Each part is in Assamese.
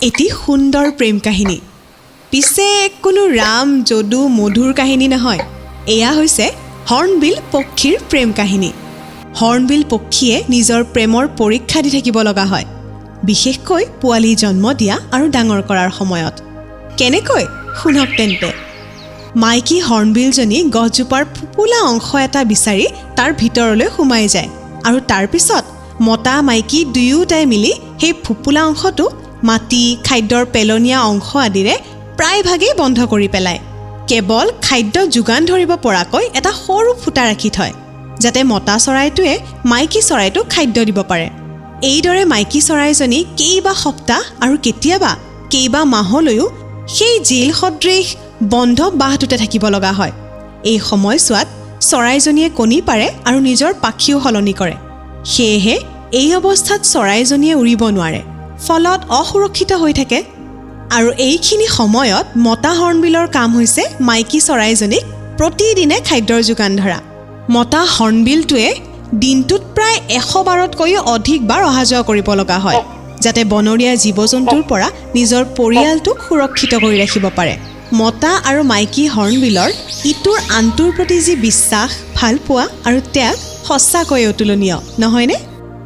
এটি সুন্দৰ প্ৰেম কাহিনী পিছে কোনো ৰাম যদু মধুৰ কাহিনী নহয় এয়া হৈছে হৰ্ণবিল পক্ষীৰ প্ৰেম কাহিনী হৰ্ণবিল পক্ষীয়ে নিজৰ প্ৰেমৰ পৰীক্ষা দি থাকিব লগা হয় বিশেষকৈ পোৱালি জন্ম দিয়া আৰু ডাঙৰ কৰাৰ সময়ত কেনেকৈ শুনক তেন্তে মাইকী হৰ্ণবিলজনী গছজোপাৰ ফুপুলা অংশ এটা বিচাৰি তাৰ ভিতৰলৈ সোমাই যায় আৰু তাৰ পিছত মতা মাইকী দুয়োটাই মিলি সেই ফুপুলা অংশটো মাটি খাদ্যৰ পেলনীয়া অংশ আদিৰে প্ৰায়ভাগেই বন্ধ কৰি পেলায় কেৱল খাদ্য যোগান ধৰিব পৰাকৈ এটা সৰু ফুটা ৰাখি থয় যাতে মতা চৰাইটোৱে মাইকী চৰাইটোক খাদ্য দিব পাৰে এইদৰে মাইকী চৰাইজনী কেইবা সপ্তাহ আৰু কেতিয়াবা কেইবা মাহলৈও সেই জেল সদৃশ বন্ধ বাহটোতে থাকিব লগা হয় এই সময়ছোৱাত চৰাইজনীয়ে কণী পাৰে আৰু নিজৰ পাখিও সলনি কৰে সেয়েহে এই অৱস্থাত চৰাইজনীয়ে উৰিব নোৱাৰে ফলত অসুৰক্ষিত হৈ থাকে আৰু এইখিনি সময়ত মতা হৰ্ণবিলৰ কাম হৈছে মাইকী চৰাইজনীক প্ৰতিদিনে খাদ্যৰ যোগান ধৰা মতা হৰ্ণবিলটোৱে দিনটোত প্ৰায় 100 বাৰতকৈও অধিক বাৰ অহা যোৱা কৰিব লগা হয় যাতে বনৰীয়া জীৱ-জন্তুৰ পৰা নিজৰ পৰিয়ালটোক সুৰক্ষিত কৰি ৰাখিব পাৰে মতা আৰু মাইকী হৰ্ণবিলৰ ইটোৰ আনটোৰ প্ৰতি যি বিশ্বাস ভালপোৱা আৰু ত্যাগ সঁচাকৈ অতুলনীয় নহয়নে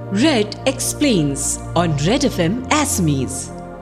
Red explains on Red FM Assamese.